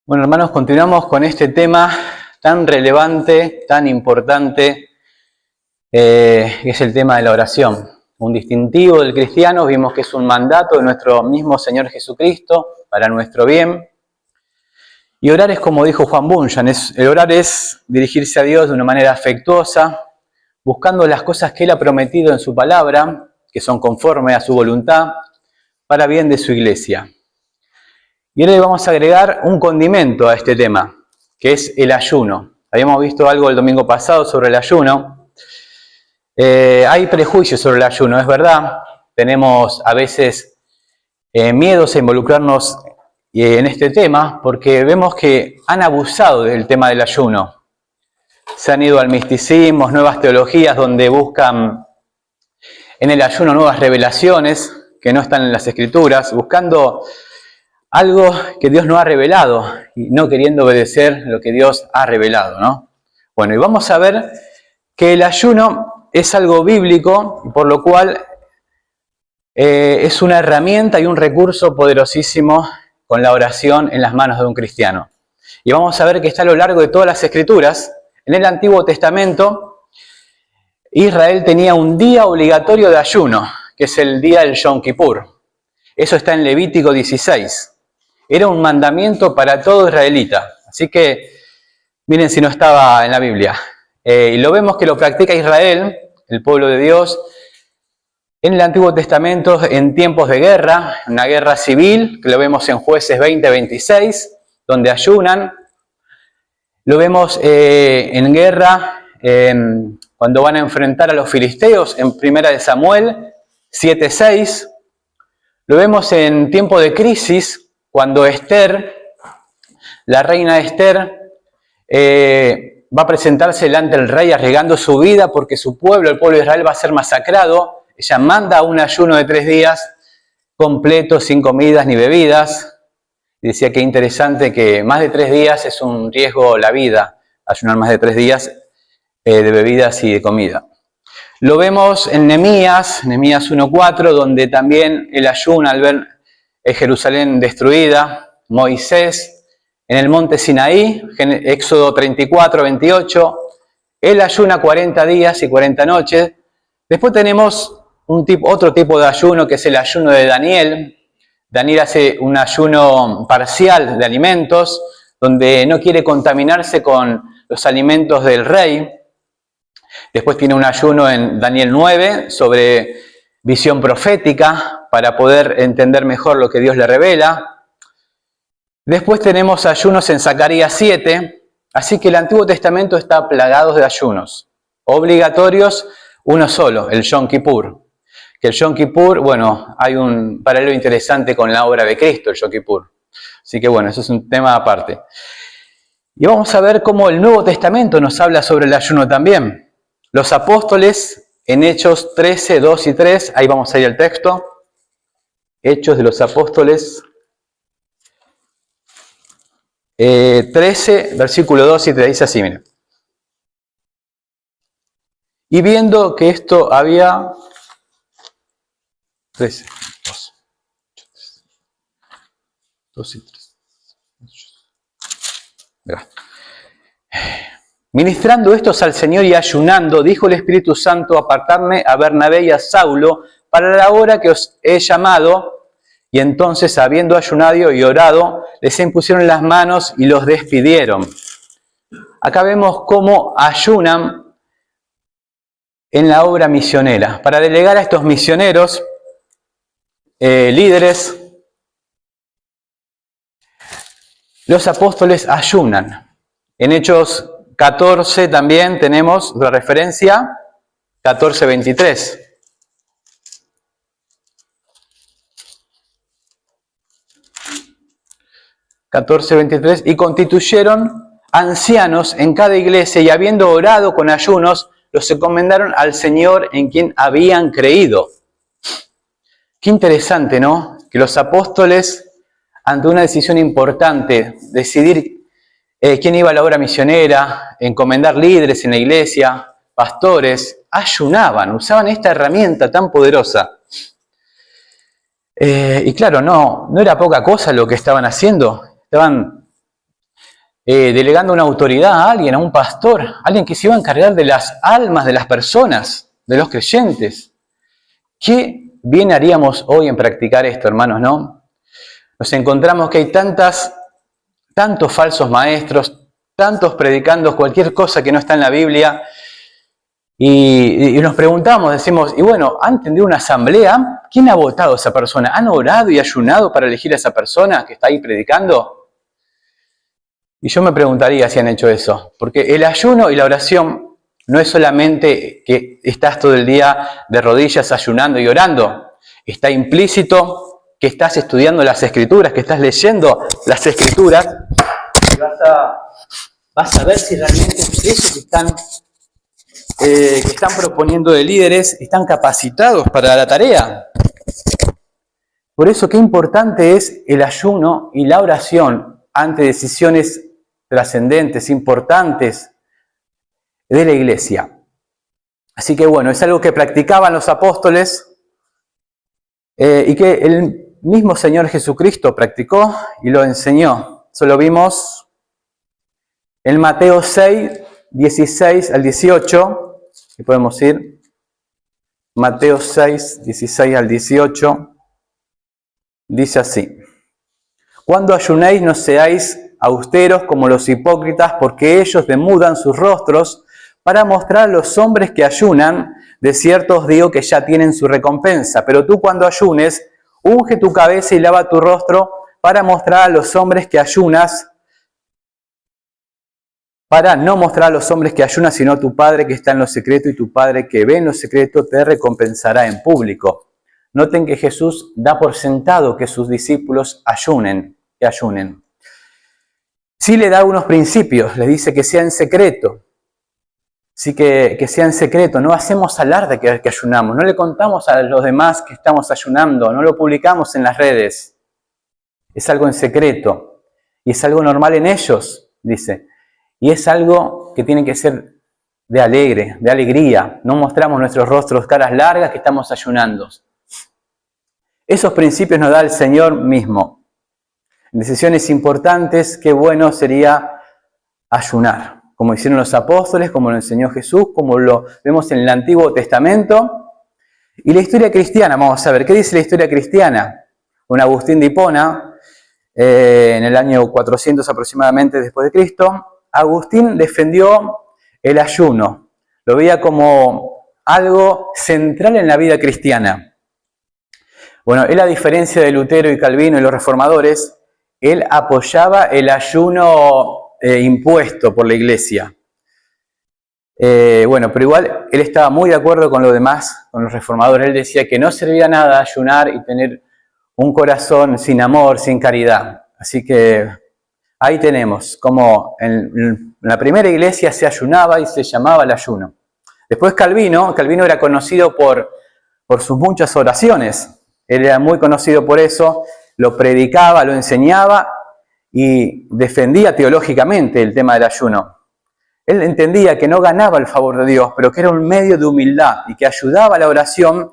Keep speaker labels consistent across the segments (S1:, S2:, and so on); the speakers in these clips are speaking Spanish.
S1: Bueno, hermanos, continuamos con este tema tan relevante, tan importante, que es el tema de la oración. Un distintivo del cristiano, vimos que es un mandato de nuestro mismo Señor Jesucristo para nuestro bien. Y orar es como dijo Juan Bunyan, el orar es dirigirse a Dios de una manera afectuosa, buscando las cosas que Él ha prometido en su palabra, que son conforme a su voluntad, para bien de su iglesia. Y ahora le vamos a agregar un condimento a este tema, que es el ayuno. Habíamos visto algo el domingo pasado sobre el ayuno. Hay prejuicios sobre el ayuno, es verdad. Tenemos a veces miedos a involucrarnos en este tema porque vemos que han abusado del tema del ayuno. Se han ido al misticismo, nuevas teologías donde buscan en el ayuno nuevas revelaciones que no están en las Escrituras, buscando algo que Dios no ha revelado y no queriendo obedecer lo que Dios ha revelado, ¿no? Bueno, y vamos a ver que el ayuno es algo bíblico, por lo cual es una herramienta y un recurso poderosísimo con la oración en las manos de un cristiano. Y vamos a ver que está a lo largo de todas las Escrituras. En el Antiguo Testamento, Israel tenía un día obligatorio de ayuno, que es el día del Yom Kippur. Eso está en Levítico 16. Era un mandamiento para todo israelita. Así que, miren si no estaba en la Biblia. Y lo vemos que lo practica Israel, el pueblo de Dios, en el Antiguo Testamento en tiempos de guerra, una guerra civil, que lo vemos en Jueces 20-26, donde ayunan. Lo vemos en guerra cuando van a enfrentar a los filisteos, en 1 Samuel 7-6. Lo vemos en tiempo de crisis, cuando Esther, la reina Esther, va a presentarse delante del rey arriesgando su vida porque su pueblo, el pueblo de Israel, va a ser masacrado. Ella manda un ayuno de 3 días completo, sin comidas ni bebidas. Y decía que interesante que más de 3 días es un riesgo la vida, ayunar más de 3 días de bebidas y de comida. Lo vemos en Nehemías 1:4, donde también el ayuno al ver Jerusalén destruida, Moisés en el monte Sinaí, Éxodo 34-28, él ayuna 40 días y 40 noches. Después tenemos otro tipo de ayuno, que es el ayuno de Daniel. Daniel hace un ayuno parcial de alimentos, donde no quiere contaminarse con los alimentos del rey. Después tiene un ayuno en Daniel 9 sobre visión profética, para poder entender mejor lo que Dios le revela. Después tenemos ayunos en Zacarías 7, así que el Antiguo Testamento está plagado de ayunos. Obligatorios, uno solo, el Yom Kippur. Que el Yom Kippur, bueno, hay un paralelo interesante con la obra de Cristo, el Yom Kippur. Así que bueno, eso es un tema aparte. Y vamos a ver cómo el Nuevo Testamento nos habla sobre el ayuno también. Los apóstoles, en Hechos 13, 2 y 3, ahí vamos a ir al texto. Hechos de los Apóstoles 13, versículo 2 y 3, dice así, miren. Y viendo que esto había... 13, 2 y 3. Mirá. Ministrando estos al Señor y ayunando, dijo el Espíritu Santo, apartarme a Bernabé y a Saulo para la hora que os he llamado. Y entonces, habiendo ayunado y orado, les impusieron las manos y los despidieron. Acá vemos cómo ayunan en la obra misionera. Para delegar a estos misioneros, líderes, los apóstoles ayunan. En Hechos 14 también tenemos otra referencia, 14:23. Y constituyeron ancianos en cada iglesia y habiendo orado con ayunos, los encomendaron al Señor en quien habían creído. Qué interesante, ¿no? Que los apóstoles, ante una decisión importante, decidir quién iba a la obra misionera, encomendar líderes en la iglesia, pastores, ayunaban, usaban esta herramienta tan poderosa. Y claro, no era poca cosa lo que estaban haciendo. Estaban delegando una autoridad a alguien, a un pastor, alguien que se iba a encargar de las almas de las personas, de los creyentes. ¿Qué bien haríamos hoy en practicar esto, hermanos, no? Nos encontramos que hay tantos falsos maestros, tantos predicando cualquier cosa que no está en la Biblia, y nos preguntamos, decimos, y bueno, ¿han tenido una asamblea? ¿Quién ha votado a esa persona? ¿Han orado y ayunado para elegir a esa persona que está ahí predicando? Y yo me preguntaría si han hecho eso, porque el ayuno y la oración no es solamente que estás todo el día de rodillas ayunando y orando, está implícito que estás estudiando las Escrituras, que estás leyendo las Escrituras, y vas a ver si realmente eso que están proponiendo de líderes están capacitados para la tarea. Por eso qué importante es el ayuno y la oración ante decisiones trascendentes, importantes de la iglesia. Así que bueno, es algo que practicaban los apóstoles y que el mismo Señor Jesucristo practicó y lo enseñó. Eso lo vimos en Mateo 6, 16 al 18, que podemos ir. Mateo 6, 16 al 18, dice así: Cuando ayunéis no seáis austeros como los hipócritas, porque ellos demudan sus rostros para mostrar a los hombres que ayunan. De cierto os digo que ya tienen su recompensa. Pero tú cuando ayunes, unge tu cabeza y lava tu rostro para mostrar a los hombres que ayunas, para no mostrar a los hombres que ayunas, sino a tu Padre que está en lo secreto, y tu Padre que ve en lo secreto te recompensará en público. Noten que Jesús da por sentado que sus discípulos que ayunen. Sí le da unos principios, le dice que sea en secreto. Sí que sea en secreto, no hacemos alarde que ayunamos, no le contamos a los demás que estamos ayunando, no lo publicamos en las redes. Es algo en secreto y es algo normal en ellos, dice. Y es algo que tiene que ser de alegría. No mostramos nuestros rostros, caras largas, que estamos ayunando. Esos principios nos da el Señor mismo. En decisiones importantes, qué bueno sería ayunar, como hicieron los apóstoles, como lo enseñó Jesús, como lo vemos en el Antiguo Testamento. Y la historia cristiana, vamos a ver, ¿qué dice la historia cristiana? Con Agustín de Hipona, en el año 400 aproximadamente después de Cristo, Agustín defendió el ayuno, lo veía como algo central en la vida cristiana. Bueno, él, a diferencia de Lutero y Calvino y los reformadores, él apoyaba el ayuno impuesto por la iglesia. Pero igual él estaba muy de acuerdo con lo demás, con los reformadores. Él decía que no servía nada ayunar y tener un corazón sin amor, sin caridad. Así que ahí tenemos como en la primera iglesia se ayunaba y se llamaba el ayuno. Después Calvino era conocido por sus muchas oraciones. Él era muy conocido por eso, lo predicaba, lo enseñaba y defendía teológicamente el tema del ayuno. Él entendía que no ganaba el favor de Dios, pero que era un medio de humildad y que ayudaba a la oración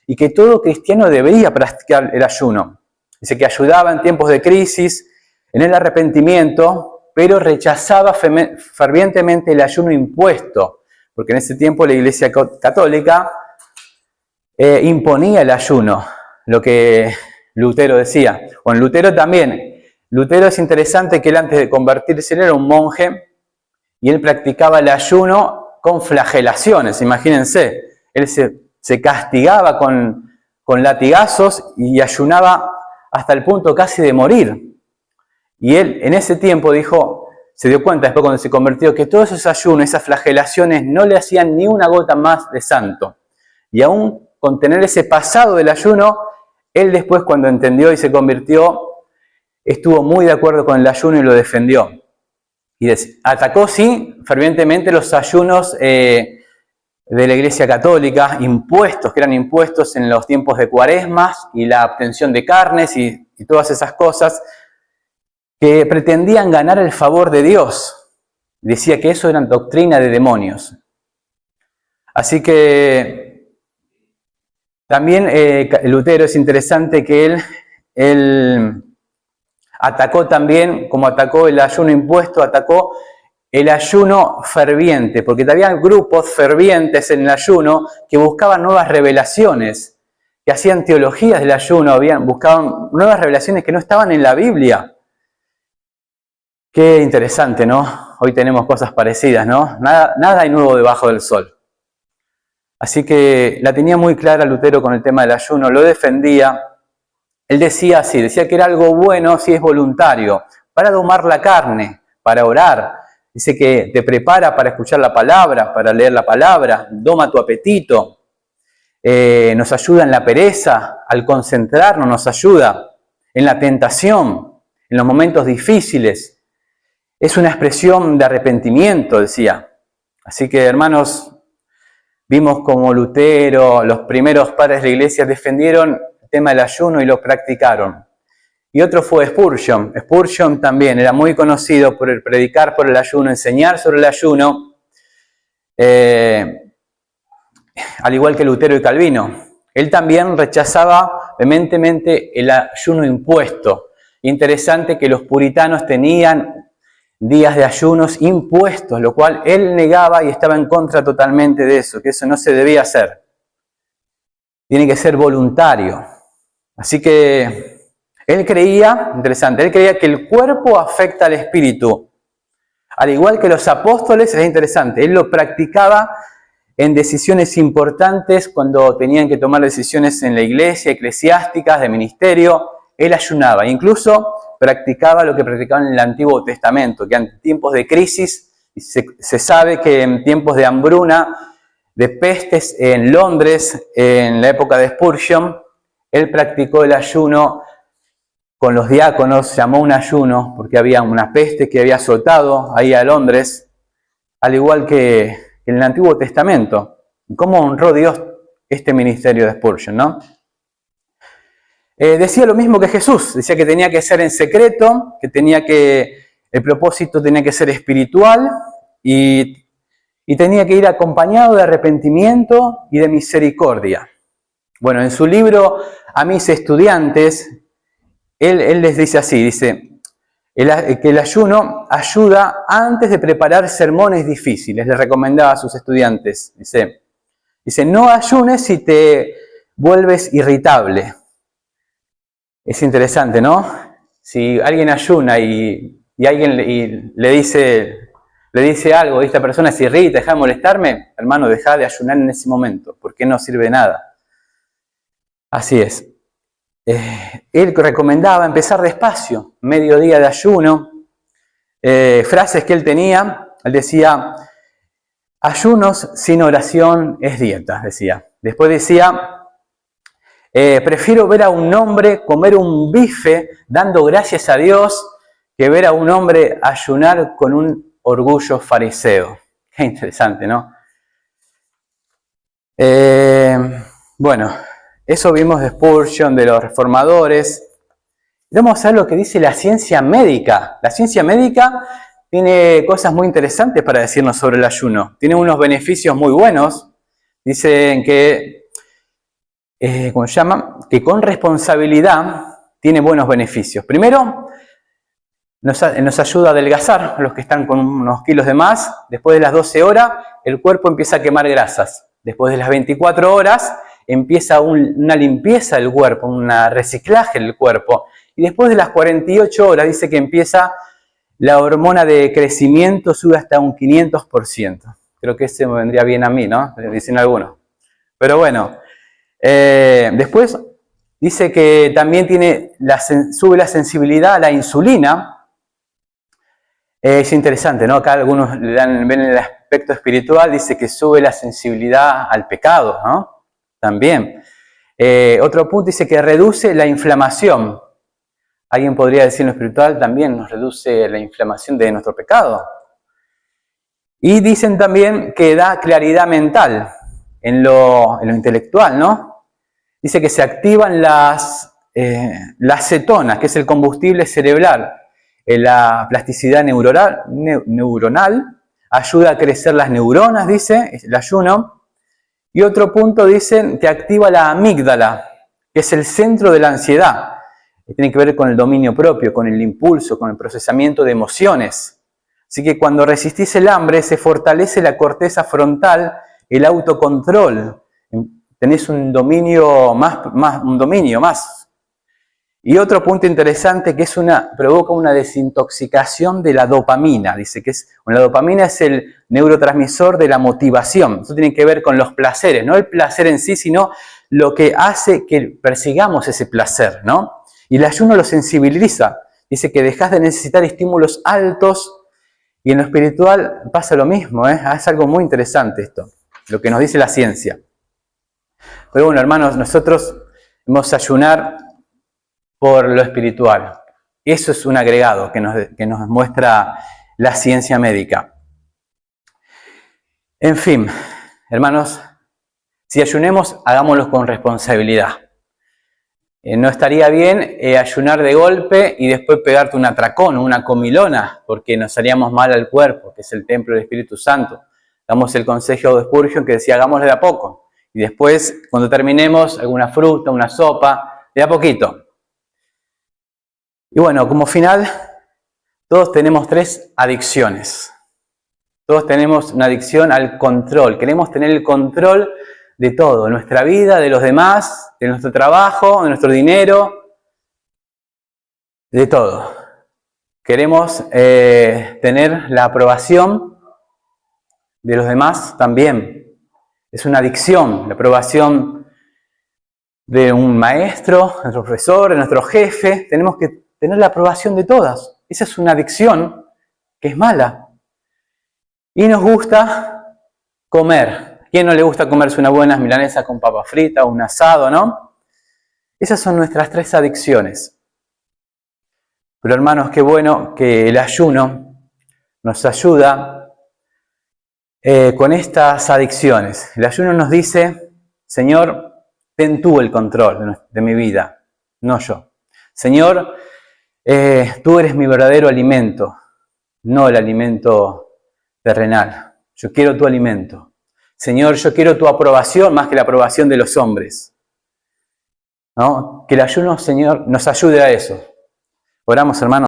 S1: y que todo cristiano debería practicar el ayuno. Dice que ayudaba en tiempos de crisis, en el arrepentimiento, pero rechazaba fervientemente el ayuno impuesto, porque en ese tiempo la Iglesia Católica imponía el ayuno, lo que Lutero decía. Bueno, Lutero también. Lutero es interesante que él, antes de convertirse, él era un monje y él practicaba el ayuno con flagelaciones, imagínense. Él se castigaba con latigazos y ayunaba hasta el punto casi de morir. Y él en ese tiempo se dio cuenta después cuando se convirtió, que todos esos ayunos, esas flagelaciones no le hacían ni una gota más de santo. Y aún con tener ese pasado del ayuno, él después, cuando entendió y se convirtió, estuvo muy de acuerdo con el ayuno y lo defendió. Y atacó, sí, fervientemente los ayunos de la Iglesia Católica, impuestos, que eran impuestos en los tiempos de Cuaresmas, y la abstención de carnes y todas esas cosas que pretendían ganar el favor de Dios. Decía que eso era doctrina de demonios. Así que también Lutero, es interesante que él Atacó también, como atacó el ayuno impuesto, atacó el ayuno ferviente, porque había grupos fervientes en el ayuno que buscaban nuevas revelaciones, que hacían teologías del ayuno, buscaban nuevas revelaciones que no estaban en la Biblia. Qué interesante, ¿no? Hoy tenemos cosas parecidas, ¿no? Nada hay nuevo debajo del sol. Así que la tenía muy clara Lutero con el tema del ayuno, lo defendía. Él decía así, decía que era algo bueno si es voluntario, para domar la carne, para orar. Dice que te prepara para escuchar la palabra, para leer la palabra, doma tu apetito, nos ayuda en la pereza, al concentrarnos nos ayuda, en la tentación, en los momentos difíciles. Es una expresión de arrepentimiento, decía. Así que, hermanos, vimos como Lutero, los primeros padres de la iglesia defendieron el tema del ayuno y lo practicaron. Y otro fue Spurgeon. Spurgeon también era muy conocido por el predicar por el ayuno, enseñar sobre el ayuno, al igual que Lutero y Calvino. Él también rechazaba vehementemente el ayuno impuesto. Interesante que los puritanos tenían días de ayunos impuestos, lo cual él negaba y estaba en contra totalmente de eso, que eso no se debía hacer. Tiene que ser voluntario. Así que él creía, interesante, él creía que el cuerpo afecta al espíritu. Al igual que los apóstoles, es interesante, él lo practicaba en decisiones importantes, cuando tenían que tomar decisiones en la iglesia, eclesiásticas, de ministerio, él ayunaba. Incluso practicaba lo que practicaban en el Antiguo Testamento, que en tiempos de crisis, se sabe que en tiempos de hambruna, de pestes en Londres, en la época de Spurgeon, él practicó el ayuno con los diáconos, llamó un ayuno, porque había una peste que había azotado ahí a Londres, al igual que en el Antiguo Testamento. ¿Cómo honró Dios este ministerio de Spurgeon, no? Decía lo mismo que Jesús, decía que tenía que ser en secreto, que el propósito tenía que ser espiritual y tenía que ir acompañado de arrepentimiento y de misericordia. Bueno, en su libro A mis estudiantes, él les dice así, dice que el ayuno ayuda antes de preparar sermones difíciles, les recomendaba a sus estudiantes. Dice, no ayunes si te vuelves irritable. Es interesante, ¿no? Si alguien ayuna y alguien le dice algo y esta persona se irrita, deja de molestarme, hermano, deja de ayunar en ese momento, porque no sirve de nada. Así es. Él recomendaba empezar despacio, medio día de ayuno. Frases que él tenía, él decía, ayunos sin oración es dieta, decía. Después decía, prefiero ver a un hombre comer un bife dando gracias a Dios que ver a un hombre ayunar con un orgullo fariseo. Qué interesante, ¿no? Bueno, eso vimos de Spurgeon, de los reformadores. Vamos a ver lo que dice la ciencia médica. La ciencia médica tiene cosas muy interesantes para decirnos sobre el ayuno. Tiene unos beneficios muy buenos. Dicen que ¿cómo se llama? Que con responsabilidad tiene buenos beneficios. Primero, nos ayuda a adelgazar, los que están con unos kilos de más. Después de las 12 horas, el cuerpo empieza a quemar grasas. Después de las 24 horas, empieza una limpieza del cuerpo, un reciclaje del cuerpo. Y después de las 48 horas, dice que empieza la hormona de crecimiento, sube hasta un 500%. Creo que ese me vendría bien a mí, ¿no? Dicen algunos. Pero bueno. Después dice que también sube la sensibilidad a la insulina. Es interesante, ¿no? Acá algunos ven el aspecto espiritual, dice que sube la sensibilidad al pecado, ¿no? También. Otro punto dice que reduce la inflamación. Alguien podría decir en lo espiritual también nos reduce la inflamación de nuestro pecado. Y dicen también que da claridad mental en lo intelectual, ¿no? Dice que se activan las cetonas, que es el combustible cerebral. La plasticidad neuronal ayuda a crecer las neuronas, dice el ayuno. Y otro punto dicen que activa la amígdala, que es el centro de la ansiedad. tiene que ver con el dominio propio, con el impulso, con el procesamiento de emociones. Así que cuando resistís el hambre, se fortalece la corteza frontal, el autocontrol. Tenés un dominio más. Y otro punto interesante que provoca una desintoxicación de la dopamina. Dice que la dopamina es el neurotransmisor de la motivación. Eso tiene que ver con los placeres, no el placer en sí, sino lo que hace que persigamos ese placer, ¿no? Y el ayuno lo sensibiliza. Dice que dejás de necesitar estímulos altos y en lo espiritual pasa lo mismo, ¿eh? Es algo muy interesante esto, lo que nos dice la ciencia. Pero bueno, hermanos, nosotros vamos a ayunar por lo espiritual. Eso es un agregado que nos muestra la ciencia médica. En fin, hermanos, si ayunemos, hagámoslo con responsabilidad. No estaría bien ayunar de golpe y después pegarte un atracón o una comilona, porque nos haríamos mal al cuerpo, que es el templo del Espíritu Santo. Damos el consejo de Spurgeon que decía, hagámoslo de a poco. Y después, cuando terminemos, alguna fruta, una sopa, de a poquito. Y bueno, como final, todos tenemos 3 adicciones. Todos tenemos una adicción al control. Queremos tener el control de todo, de nuestra vida, de los demás, de nuestro trabajo, de nuestro dinero, de todo. Queremos tener la aprobación de los demás también. Es una adicción, la aprobación de un maestro, de nuestro profesor, de nuestro jefe. Tenemos que tener la aprobación de todas. Esa es una adicción que es mala. Y nos gusta comer. ¿A quién no le gusta comerse unas buenas milanesas con papas fritas, un asado, no? Esas son nuestras 3 adicciones. Pero hermanos, qué bueno que el ayuno nos ayuda con estas adicciones. El ayuno nos dice, Señor, ten tú el control de mi vida, no yo. Señor, tú eres mi verdadero alimento, no el alimento terrenal. Yo quiero tu alimento. Señor, yo quiero tu aprobación más que la aprobación de los hombres. ¿No? Que el ayuno, Señor, nos ayude a eso. Oramos, hermanos.